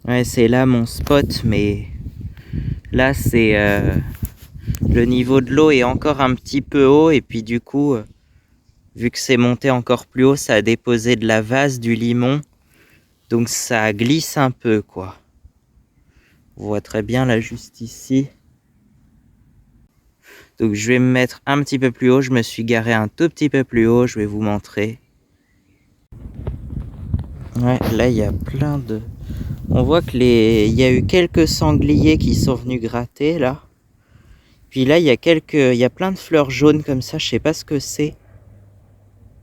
Ouais, c'est là mon spot, mais là c'est le niveau de l'eau est encore un petit peu haut et puis du coup, vu que c'est monté encore plus haut, ça a déposé de la vase, du limon, donc ça glisse un peu quoi. On voit très bien là juste ici. Donc je vais me mettre un petit peu plus haut, je me suis garé un tout petit peu plus haut, je vais vous montrer. Ouais, là il y a plein de... On voit que il y a eu quelques sangliers qui sont venus gratter là. Puis là il y a plein de fleurs jaunes comme ça, je sais pas ce que c'est.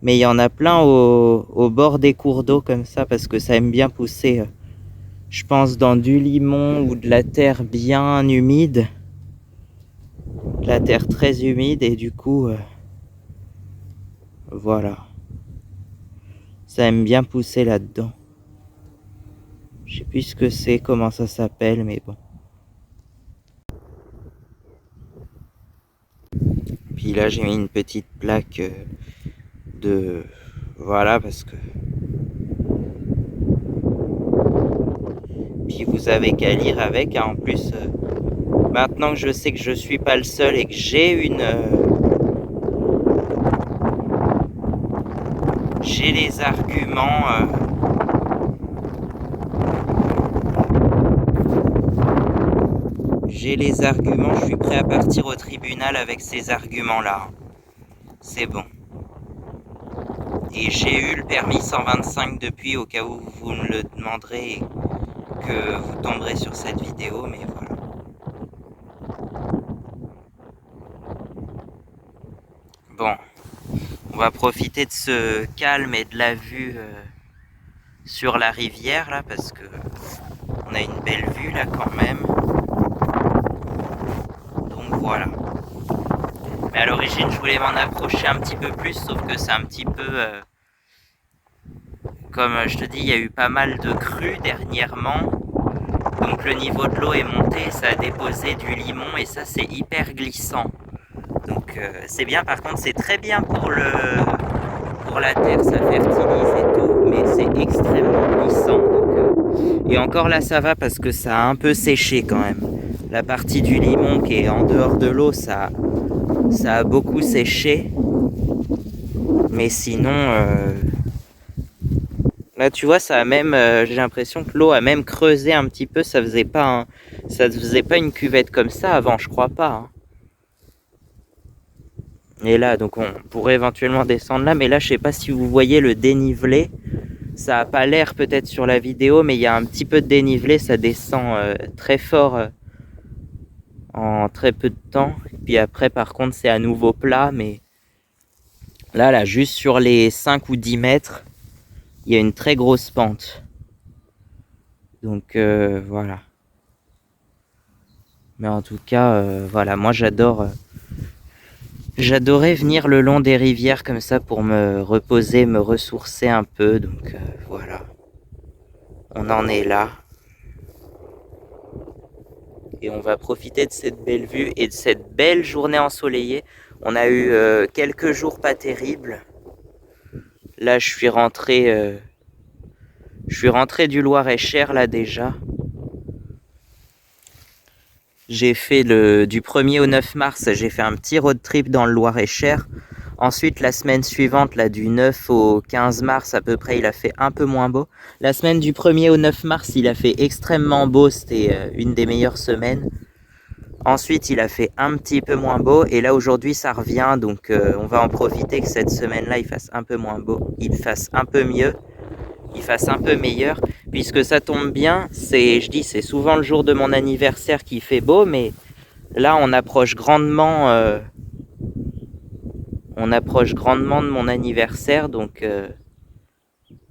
Mais il y en a plein au bord des cours d'eau comme ça parce que ça aime bien pousser, je pense, dans du limon ou de la terre bien humide. La terre très humide et du coup, voilà. Ça aime bien pousser là-dedans. Je sais plus ce que c'est, comment ça s'appelle, mais bon. Puis là, j'ai mis une petite plaque de... Voilà, parce que... Puis vous avez qu'à lire avec, hein. En plus, maintenant que je sais que je suis pas le seul et que j'ai j'ai les arguments... J'ai les arguments, je suis prêt à partir au tribunal avec ces arguments-là. C'est bon. Et j'ai eu le permis 125 depuis, au cas où vous me le demanderez et que vous tomberez sur cette vidéo, mais voilà. Bon, on va profiter de ce calme et de la vue sur la rivière, là, parce que on a une belle vue, là, quand même. Donc voilà. Mais à l'origine, je voulais m'en approcher un petit peu plus, sauf que c'est un petit peu... comme je te dis, il y a eu pas mal de crues dernièrement. Donc le niveau de l'eau est monté, ça a déposé du limon et ça c'est hyper glissant. Donc c'est bien, par contre c'est très bien pour la terre, ça fertilise et tout, mais c'est extrêmement glissant. Donc, et encore là ça va parce que ça a un peu séché quand même. La partie du limon qui est en dehors de l'eau, ça a beaucoup séché. Mais sinon, là tu vois, ça a même, j'ai l'impression que l'eau a même creusé un petit peu, ça faisait pas une cuvette comme ça avant, je crois pas. Hein. Et là, donc on pourrait éventuellement descendre là, mais là je sais pas si vous voyez le dénivelé. Ça a pas l'air peut-être sur la vidéo, mais il y a un petit peu de dénivelé, ça descend très fort en très peu de temps. Et puis après par contre c'est à nouveau plat, mais là juste sur les 5 ou 10 mètres, il y a une très grosse pente. Donc voilà. Mais en tout cas, voilà, moi j'adorais venir le long des rivières comme ça pour me reposer, me ressourcer un peu. Donc voilà, on en est là. Et on va profiter de cette belle vue et de cette belle journée ensoleillée. On a eu quelques jours pas terribles. Là, je suis rentré du Loir-et-Cher là déjà. J'ai fait du 1er au 9 mars, j'ai fait un petit road trip dans le Loir-et-Cher. Ensuite, la semaine suivante, là, du 9 au 15 mars à peu près, il a fait un peu moins beau. La semaine du 1er au 9 mars, il a fait extrêmement beau, c'était une des meilleures semaines. Ensuite, il a fait un petit peu moins beau, et là, aujourd'hui, ça revient, donc on va en profiter que cette semaine-là, il fasse un peu moins beau, il fasse un peu mieux, il fasse un peu meilleur, puisque ça tombe bien, c'est souvent le jour de mon anniversaire qui fait beau, mais là, on approche grandement de mon anniversaire, donc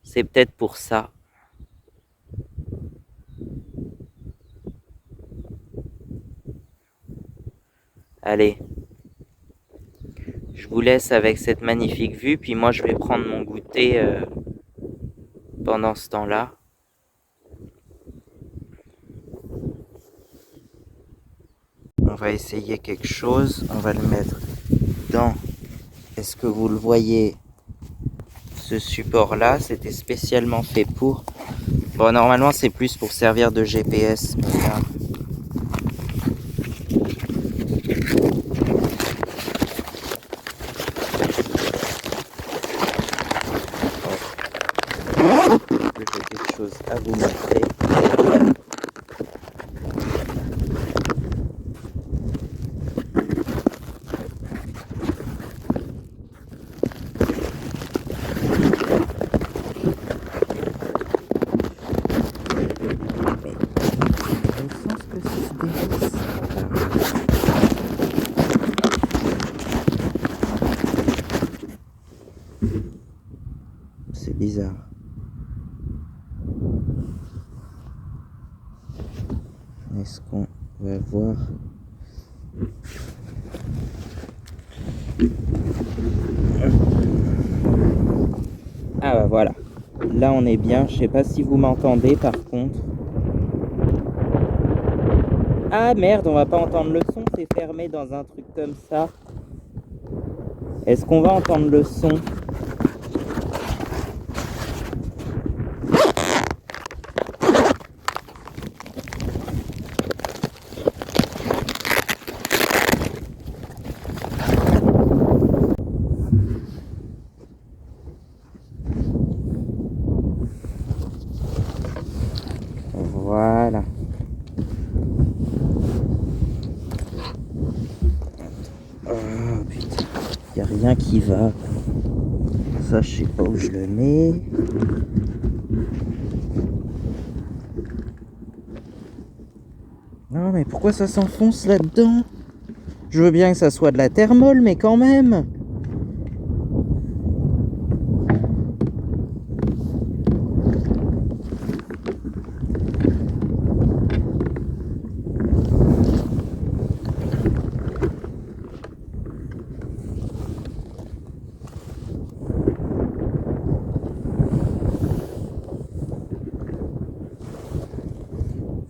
c'est peut-être pour ça. Allez, je vous laisse avec cette magnifique vue, puis moi je vais prendre mon goûter pendant ce temps-là. On va essayer quelque chose, on va le mettre dans... Est-ce que vous le voyez? Ce support-là, c'était spécialement fait pour... Bon, normalement, c'est plus pour servir de GPS, mais là... J'ai quelque chose à vous montrer. C'est bizarre. Est-ce qu'on va voir? Ah bah voilà. Là on est bien. Je sais pas si vous m'entendez par contre. Ah merde, on va pas entendre le son, c'est fermé dans un truc comme ça. Est-ce qu'on va entendre le son? Voilà. Oh putain, y a rien qui va. Ça, je sais pas où je le mets. Non, mais pourquoi ça s'enfonce là-dedans? Je veux bien que ça soit de la thermol, mais quand même.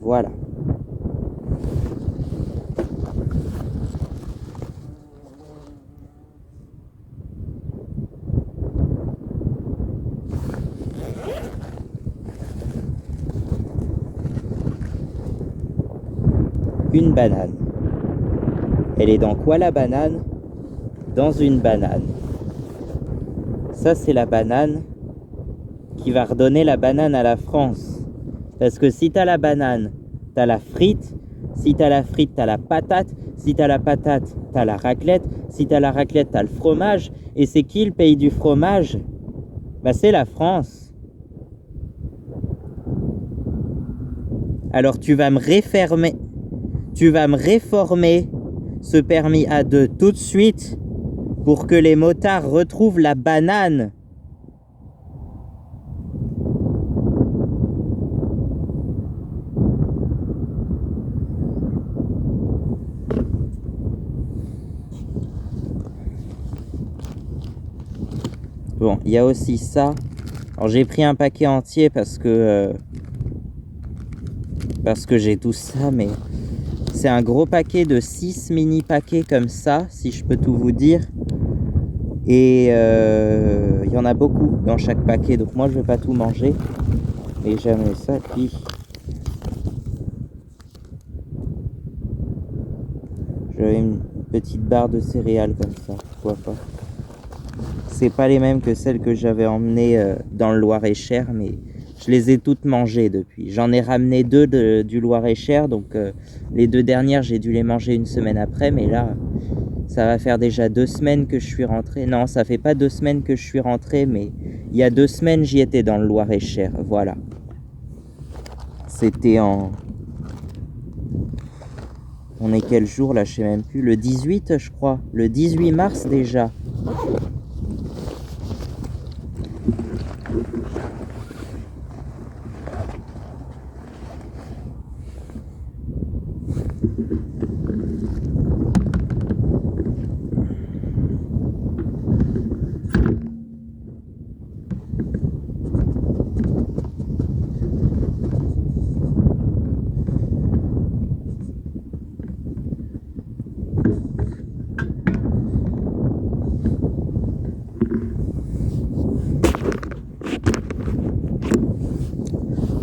Voilà. Une banane. Elle est dans quoi la banane? Dans une banane. Ça, c'est la banane qui va redonner la banane à la France. Parce que si t'as la banane, t'as la frite. Si t'as la frite, t'as la patate. Si t'as la patate, t'as la raclette. Si t'as la raclette, t'as le fromage. Et c'est qui le pays du fromage? Bah, c'est la France. Alors tu vas me réformer ce permis A2 tout de suite pour que les motards retrouvent la banane. Bon, il y a aussi ça. Alors j'ai pris un paquet entier parce que j'ai tout ça, mais c'est un gros paquet de 6 mini paquets comme ça, si je peux tout vous dire. Et il y en a beaucoup dans chaque paquet, donc moi je vais pas tout manger. Et j'aime ça, puis j'avais une petite barre de céréales comme ça, pourquoi pas. C'est pas les mêmes que celles que j'avais emmenées dans le Loir-et-Cher, mais je les ai toutes mangées depuis. J'en ai ramené 2 du Loir-et-Cher, donc les 2 dernières, j'ai dû les manger une semaine après, mais là, ça va faire déjà 2 semaines que je suis rentré. Non, ça fait pas 2 semaines que je suis rentré, mais il y a 2 semaines, j'y étais dans le Loir-et-Cher, voilà. C'était en... On est quel jour là, je sais même plus. Le 18, je crois. Le 18 mars déjà.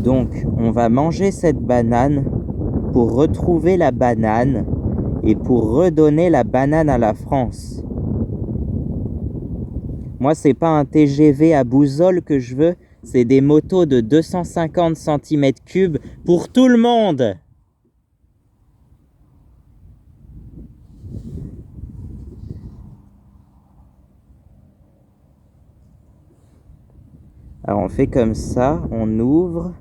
Donc, on va manger cette banane pour retrouver la banane et pour redonner la banane à la France. Moi, c'est pas un TGV à boussole que je veux, c'est des motos de 250 cm3 pour tout le monde. Alors on fait comme ça, on ouvre.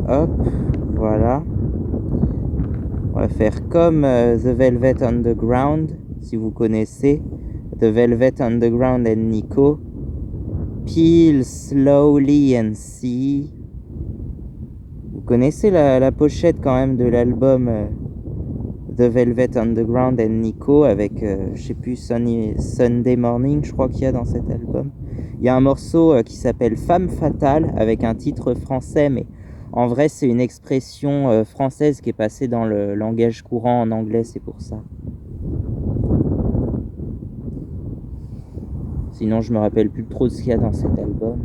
Hop, voilà. On va faire comme The Velvet Underground, si vous connaissez. The Velvet Underground and Nico. Peel slowly and see. Vous connaissez la pochette quand même de l'album The Velvet Underground and Nico avec, je sais plus, Sunday Morning, je crois qu'il y a dans cet album. Il y a un morceau qui s'appelle Femme Fatale avec un titre français, mais en vrai c'est une expression française qui est passée dans le langage courant en anglais, c'est pour ça. Sinon je me rappelle plus trop de ce qu'il y a dans cet album.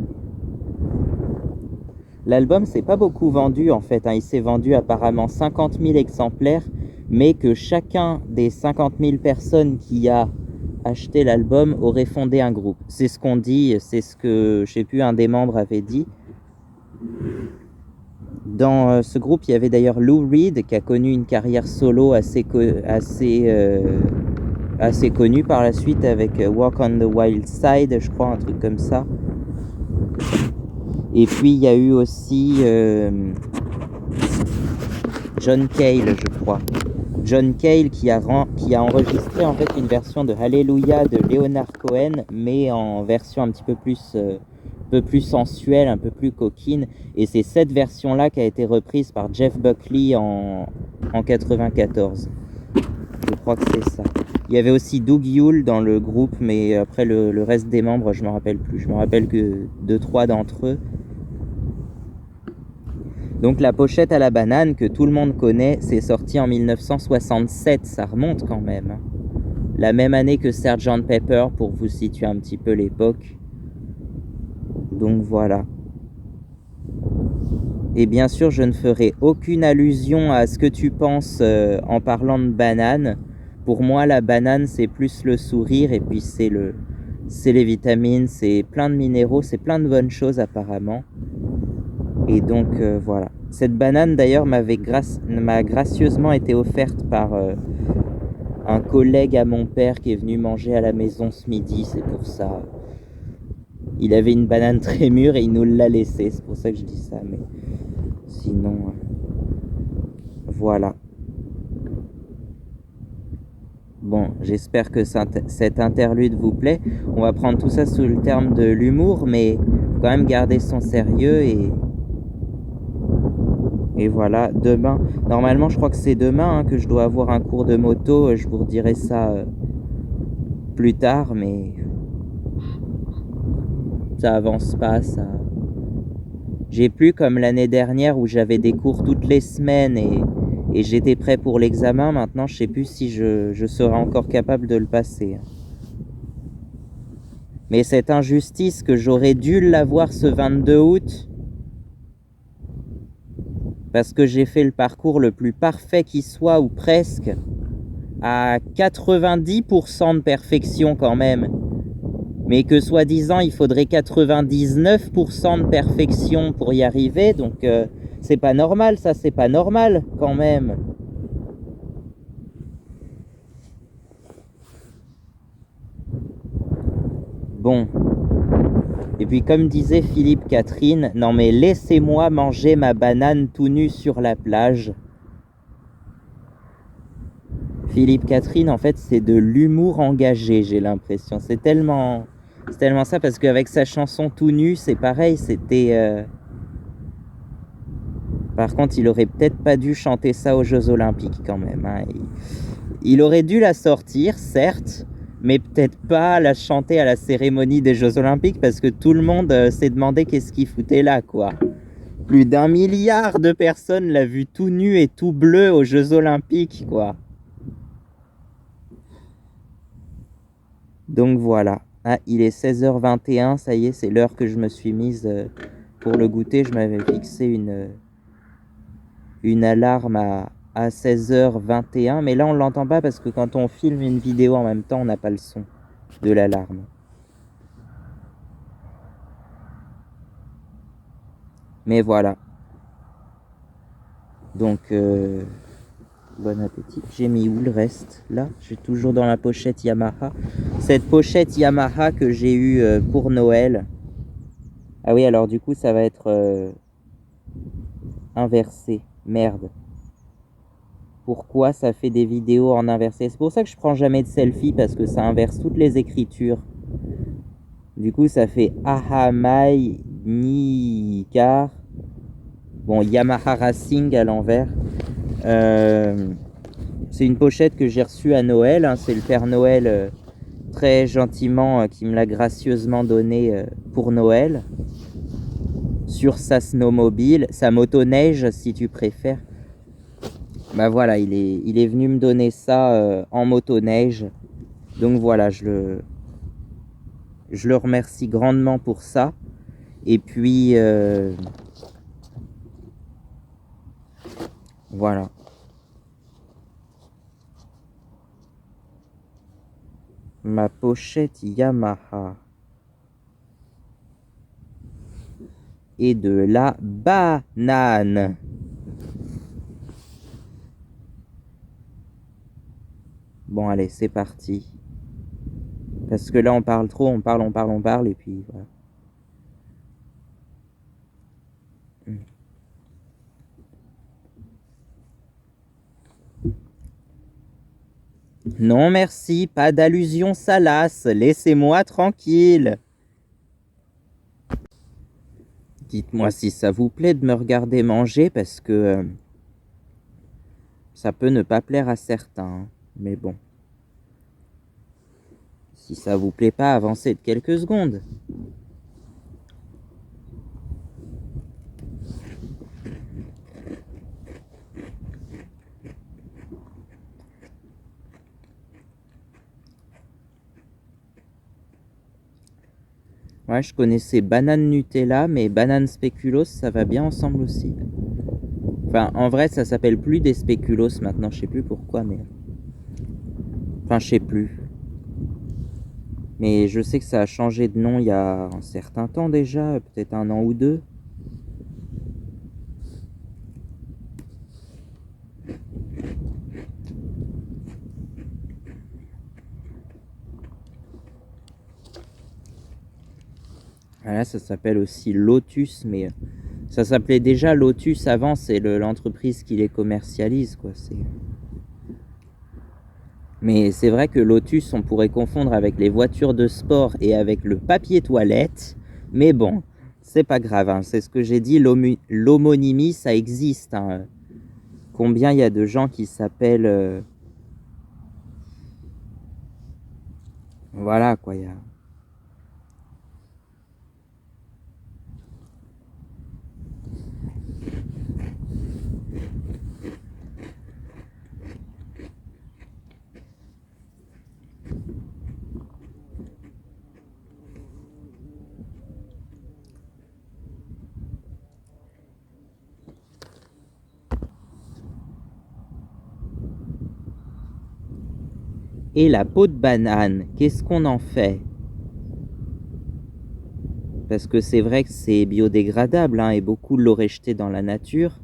L'album s'est pas beaucoup vendu en fait, hein. Il s'est vendu apparemment 50 000 exemplaires, mais que chacun des 50 000 personnes qui a acheté l'album aurait fondé un groupe. C'est ce qu'on dit, c'est ce que, je sais plus, un des membres avait dit. Dans ce groupe, il y avait d'ailleurs Lou Reed qui a connu une carrière solo assez connue par la suite avec Walk on the Wild Side, je crois, un truc comme ça. Et puis il y a eu aussi John Cale, je crois. John Cale qui a enregistré en fait une version de Hallelujah de Leonard Cohen, mais en version un petit peu plus sensuelle, un peu plus coquine. Et c'est cette version-là qui a été reprise par Jeff Buckley en 94. Je crois que c'est ça. Il y avait aussi Doug Yule dans le groupe, mais après le reste des membres, je me rappelle plus. Je me rappelle que 2-3 d'entre eux. Donc la pochette à la banane que tout le monde connaît, c'est sorti en 1967, ça remonte quand même. La même année que Sgt Pepper, pour vous situer un petit peu l'époque. Donc voilà. Et bien sûr, je ne ferai aucune allusion à ce que tu penses en parlant de banane. Pour moi, la banane, c'est plus le sourire et puis c'est les vitamines, c'est plein de minéraux, c'est plein de bonnes choses apparemment. Et donc voilà. Cette banane d'ailleurs m'a gracieusement été offerte par un collègue à mon père qui est venu manger à la maison ce midi, c'est pour ça. Il avait une banane très mûre et il nous l'a laissée, c'est pour ça que je dis ça. Mais sinon, voilà. Bon, j'espère que cette interlude vous plaît. On va prendre tout ça sous le terme de l'humour, mais faut quand même garder son sérieux et voilà, demain, normalement je crois que c'est demain que je dois avoir un cours de moto, je vous redirai ça plus tard, mais ça avance pas, ça. J'ai plus comme l'année dernière où j'avais des cours toutes les semaines et j'étais prêt pour l'examen. Maintenant je sais plus si je serai encore capable de le passer. Mais cette injustice que j'aurais dû l'avoir ce 22 août, parce que j'ai fait le parcours le plus parfait qui soit, ou presque, à 90% de perfection quand même. Mais que soi-disant, il faudrait 99% de perfection pour y arriver, donc c'est pas normal, ça, c'est pas normal quand même. Bon. Et puis comme disait Philippe Catherine, non mais laissez-moi manger ma banane tout nu sur la plage. Philippe Catherine, en fait, c'est de l'humour engagé, j'ai l'impression. C'est tellement ça, parce qu'avec sa chanson tout nu, c'est pareil, c'était... Par contre, il aurait peut-être pas dû chanter ça aux Jeux Olympiques quand même, hein. Il aurait dû la sortir, certes, mais peut-être pas la chanter à la cérémonie des Jeux Olympiques, parce que tout le monde s'est demandé qu'est-ce qu'il foutait là, quoi. Plus d'1 milliard de personnes l'a vu tout nu et tout bleu aux Jeux Olympiques, quoi. Donc voilà. Ah, il est 16h21, ça y est, c'est l'heure que je me suis mise pour le goûter, je m'avais fixé une alarme à 16h21. Mais là, on ne l'entend pas parce que quand on filme une vidéo en même temps, on n'a pas le son de l'alarme. Mais voilà. Donc, bon appétit. J'ai mis où le reste? Là, j'ai toujours dans la pochette Yamaha. Cette pochette Yamaha que j'ai eue pour Noël. Ah oui, alors du coup, ça va être inversé. Merde. Pourquoi ça fait des vidéos en inversé? C'est pour ça que je prends jamais de selfie, parce que ça inverse toutes les écritures. Du coup, ça fait Ahamai Nikar. Bon, Yamaha Racing à l'envers. C'est une pochette que j'ai reçue à Noël. Hein. C'est le Père Noël très gentiment qui me l'a gracieusement donnée pour Noël. Sur sa snowmobile, sa motoneige si tu préfères. Bah voilà, il est venu me donner ça en motoneige. Donc voilà, je le remercie grandement pour ça. Et puis voilà. Ma pochette Yamaha. Et de la banane. Bon allez, c'est parti. Parce que là on parle trop, on parle et puis voilà. Non merci, pas d'allusion salace, laissez-moi tranquille. Dites-moi si ça vous plaît de me regarder manger parce que ça peut ne pas plaire à certains, hein, mais bon. Si ça vous plaît pas, avancez de quelques secondes. Ouais, je connaissais banane Nutella, mais banane spéculoos, ça va bien ensemble aussi. Enfin, en vrai, ça s'appelle plus des spéculoos maintenant, je sais plus pourquoi, mais... Enfin, je sais plus. Mais je sais que ça a changé de nom il y a un certain temps déjà, peut-être 1 an ou 2. Voilà, ça s'appelle aussi Lotus, mais ça s'appelait déjà Lotus avant, c'est l'entreprise qui les commercialise, quoi. Mais c'est vrai que Lotus, on pourrait confondre avec les voitures de sport et avec le papier toilette. Mais bon, c'est pas grave, hein. C'est ce que j'ai dit, l'homonymie, ça existe. Hein. Combien il y a de gens qui s'appellent... Voilà, quoi, il y a... Et la peau de banane, qu'est-ce qu'on en fait? Parce que c'est vrai que c'est biodégradable, hein, et beaucoup l'auraient jeté dans la nature.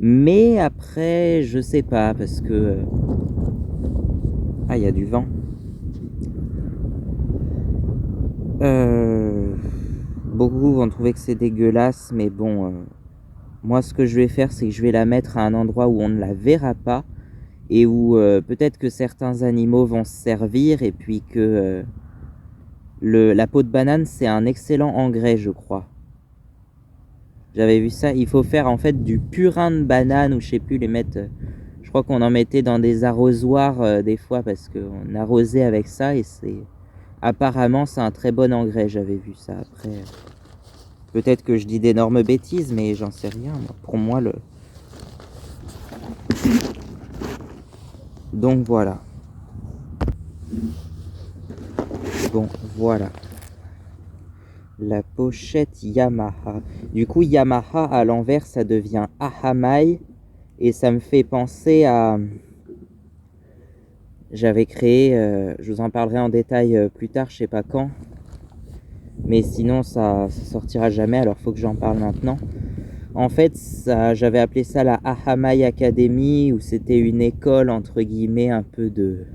Mais après, je sais pas, parce que... Ah, il y a du vent. Beaucoup vont trouver que c'est dégueulasse, mais bon... moi, ce que je vais faire, c'est que je vais la mettre à un endroit où on ne la verra pas, et où peut-être que certains animaux vont se servir, et puis que la peau de banane, c'est un excellent engrais, je crois. J'avais vu ça. Il faut faire en fait du purin de banane, ou je sais plus, les mettre... je crois qu'on en mettait dans des arrosoirs des fois, parce qu'on arrosait avec ça, et c'est... Apparemment, c'est un très bon engrais, j'avais vu ça. Après, peut-être que je dis d'énormes bêtises, mais j'en sais rien. Moi. Pour moi, le... Donc voilà. Bon, voilà. La pochette Yamaha. Du coup, Yamaha à l'envers, ça devient Ahamai. Et ça me fait penser à... J'avais créé, je vous en parlerai en détail plus tard, je sais pas quand. Mais sinon, ça sortira jamais, alors faut que j'en parle maintenant. En fait, j'avais appelé ça la Ahamai Academy, où c'était une école, entre guillemets, un peu de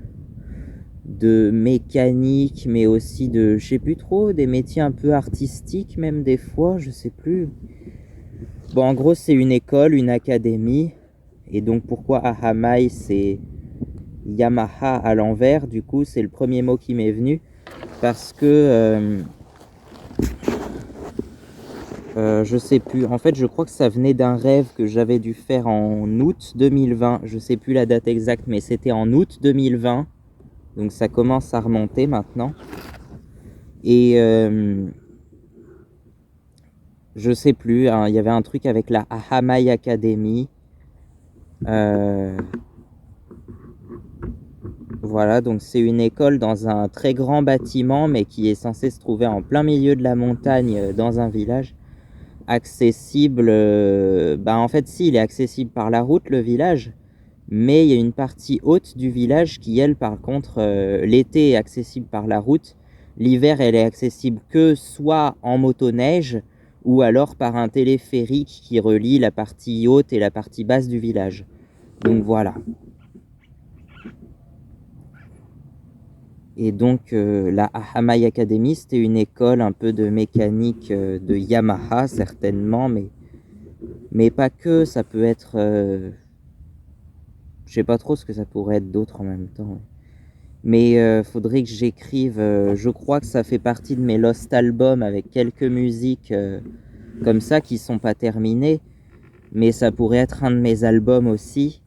mécanique, mais aussi de, je sais plus trop, des métiers un peu artistiques même des fois, je sais plus. Bon, en gros, c'est une école, une académie. Et donc, pourquoi Ahamai, c'est Yamaha à l'envers, du coup, c'est le premier mot qui m'est venu. Parce que, je sais plus, en fait, je crois que ça venait d'un rêve que j'avais dû faire en août 2020. Je sais plus la date exacte, mais c'était en août 2020. Donc, ça commence à remonter maintenant. Et je sais plus, hein, il y avait un truc avec la Ahamai Academy. Voilà, donc c'est une école dans un très grand bâtiment, mais qui est censé se trouver en plein milieu de la montagne, dans un village. Accessible, bah en fait si, il est accessible par la route, le village. Mais il y a une partie haute du village qui, elle, par contre, l'été est accessible par la route. L'hiver, elle est accessible que soit en motoneige ou alors par un téléphérique qui relie la partie haute et la partie basse du village. Donc voilà. Et donc la Ahamai Academy, c'était une école un peu de mécanique de Yamaha, certainement, mais pas que, ça peut être... je sais pas trop ce que ça pourrait être d'autre en même temps. Mais faudrait que j'écrive, je crois que ça fait partie de mes lost albums avec quelques musiques comme ça qui sont pas terminées. Mais ça pourrait être un de mes albums aussi.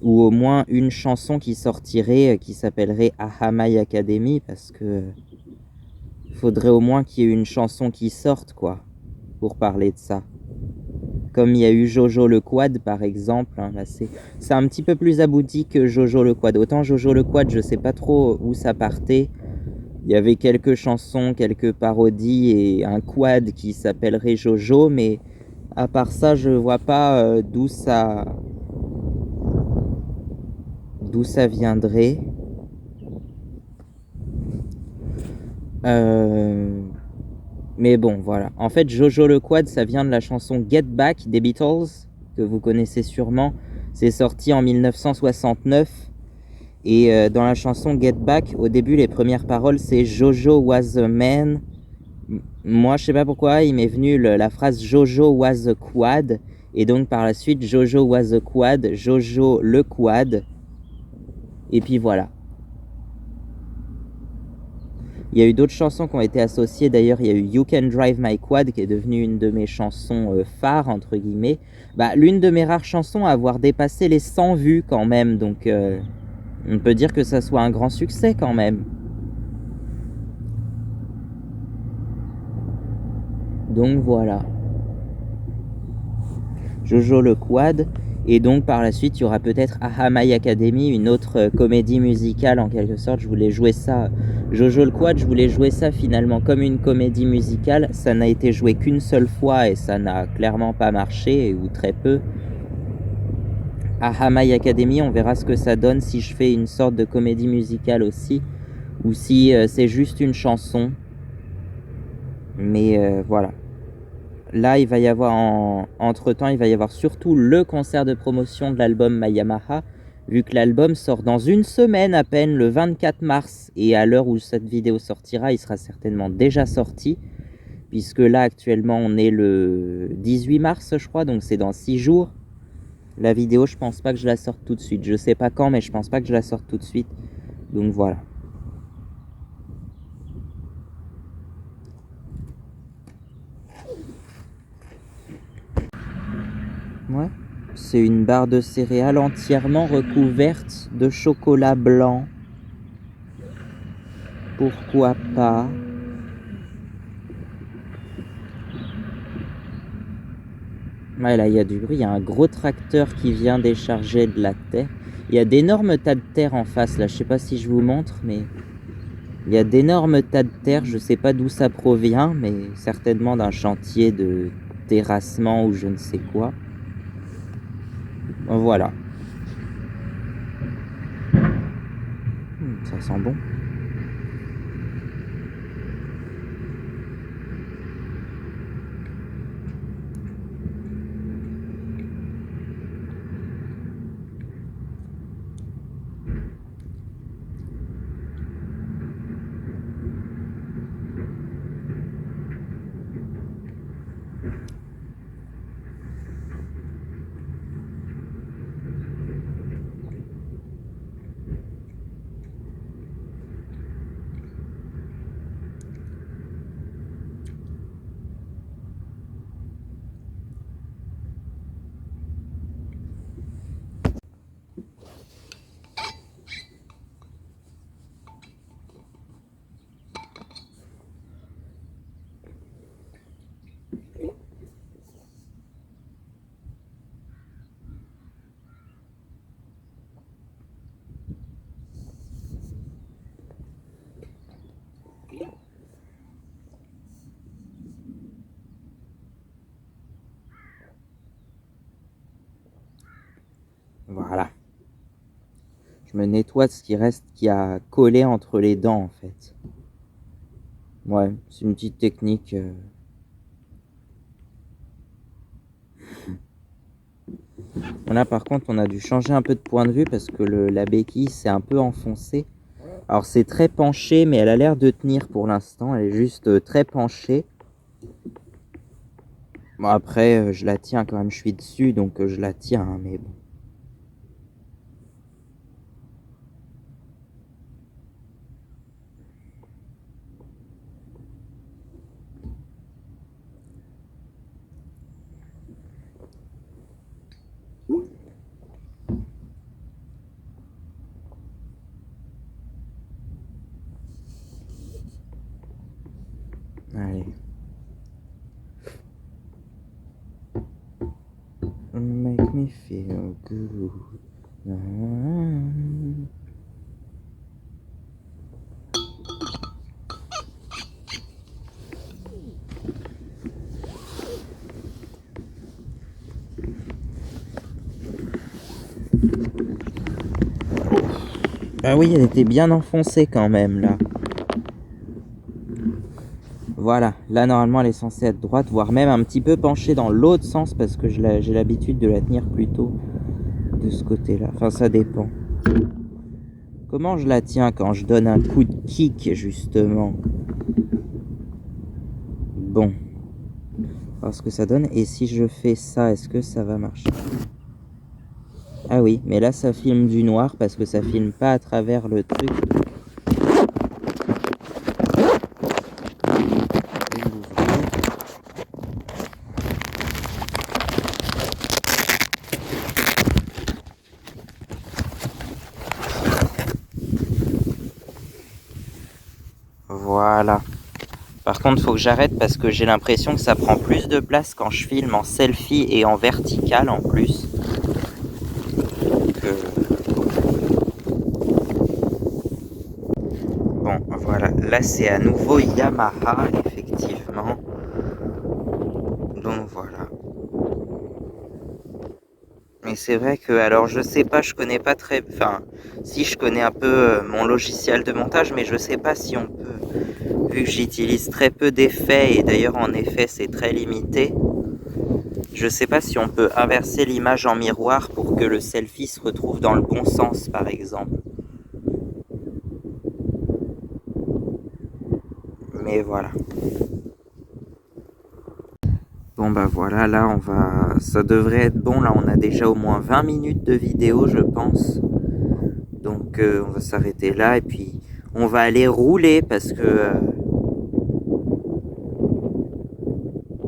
Ou au moins une chanson qui sortirait, qui s'appellerait Ahamai Academy. Parce que faudrait au moins qu'il y ait une chanson qui sorte, quoi, pour parler de ça. Comme il y a eu Jojo le Quad par exemple, hein, là c'est un petit peu plus abouti que Jojo le Quad. Autant Jojo le Quad, je sais pas trop où ça partait. Il y avait quelques chansons, quelques parodies et un quad qui s'appellerait Jojo, mais à part ça, je vois pas d'où ça viendrait. Mais bon, voilà. En fait, Jojo le Quad, ça vient de la chanson Get Back des Beatles, que vous connaissez sûrement. C'est sorti en 1969. Et dans la chanson Get Back, au début, les premières paroles, c'est Jojo was a man. Moi, je sais pas pourquoi, il m'est venu la phrase Jojo was a quad. Et donc, par la suite, Jojo was a quad, Jojo le quad. Et puis voilà. Il y a eu d'autres chansons qui ont été associées. D'ailleurs, il y a eu You Can Drive My Quad, qui est devenue une de mes chansons phares, entre guillemets. Bah, l'une de mes rares chansons à avoir dépassé les 100 vues quand même. Donc, on peut dire que ça soit un grand succès quand même. Donc voilà. Jojo le Quad. Et donc par la suite, il y aura peut-être Ahamai Academy, une autre comédie musicale en quelque sorte. Je voulais jouer ça, Jojo le Quad, je voulais jouer ça finalement comme une comédie musicale. Ça n'a été joué qu'une seule fois et ça n'a clairement pas marché, ou très peu. Ahamai Academy, on verra ce que ça donne si je fais une sorte de comédie musicale aussi, ou si c'est juste une chanson. Mais voilà. Là, il va y avoir, entre-temps, il va y avoir surtout le concert de promotion de l'album My Yamaha, vu que l'album sort dans une semaine à peine, le 24 mars. Et à l'heure où cette vidéo sortira, il sera certainement déjà sorti, puisque là, actuellement, on est le 18 mars, je crois, donc c'est dans 6 jours. La vidéo, je pense pas que je la sorte tout de suite. Je sais pas quand, mais je pense pas que je la sorte tout de suite. Donc voilà. Ouais. C'est une barre de céréales entièrement recouverte de chocolat blanc. Pourquoi pas? Ouais, là, il y a du bruit. Il y a un gros tracteur qui vient décharger de la terre. Il y a d'énormes tas de terre en face, là. Je sais pas si je vous montre, mais... Il y a d'énormes tas de terre, je sais pas d'où ça provient, mais certainement d'un chantier de terrassement ou je ne sais quoi. Voilà. Ça sent bon. Voilà. Je me nettoie ce qui reste, qui a collé entre les dents en fait. Ouais, c'est une petite technique. Là par contre on a dû changer un peu de point de vue parce que la béquille s'est un peu enfoncée. Alors c'est très penché mais elle a l'air de tenir pour l'instant, elle est juste très penchée. Bon après je la tiens quand même, je suis dessus donc je la tiens hein, mais bon. Allez. Make me feel good. Ah oui, elle était bien enfoncée quand même là. Voilà, là normalement elle est censée être droite, voire même un petit peu penchée dans l'autre sens parce que j'ai l'habitude de la tenir plutôt de ce côté-là. Enfin, ça dépend. Comment je la tiens quand je donne un coup de kick, justement? Bon. Alors ce que ça donne. Et si je fais ça, est-ce que ça va marcher? Ah oui, mais là ça filme du noir parce que ça filme pas à travers le truc. Voilà. Par contre, faut que j'arrête parce que j'ai l'impression que ça prend plus de place quand je filme en selfie et en vertical en plus. Bon, voilà. Là, c'est à nouveau Yamaha, effectivement. Donc voilà. Mais c'est vrai que, alors je sais pas, je connais pas très... Enfin, si je connais un peu mon logiciel de montage, mais je sais pas si on peut... Vu que j'utilise très peu d'effets, et d'ailleurs en effet c'est très limité, je sais pas si on peut inverser l'image en miroir pour que le selfie se retrouve dans le bon sens, par exemple. Mais voilà. Bon bah voilà, là on va... Ça devrait être bon, là on a déjà au moins 20 minutes de vidéo je pense. Donc on va s'arrêter là et puis on va aller rouler parce que...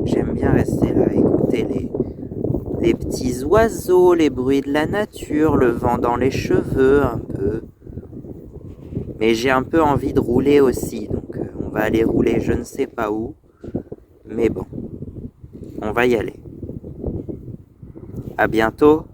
j'aime bien rester là, écouter les petits oiseaux, les bruits de la nature, le vent dans les cheveux un peu. Mais j'ai un peu envie de rouler aussi, donc on va aller rouler je ne sais pas où. Mais bon, on va y aller. À bientôt.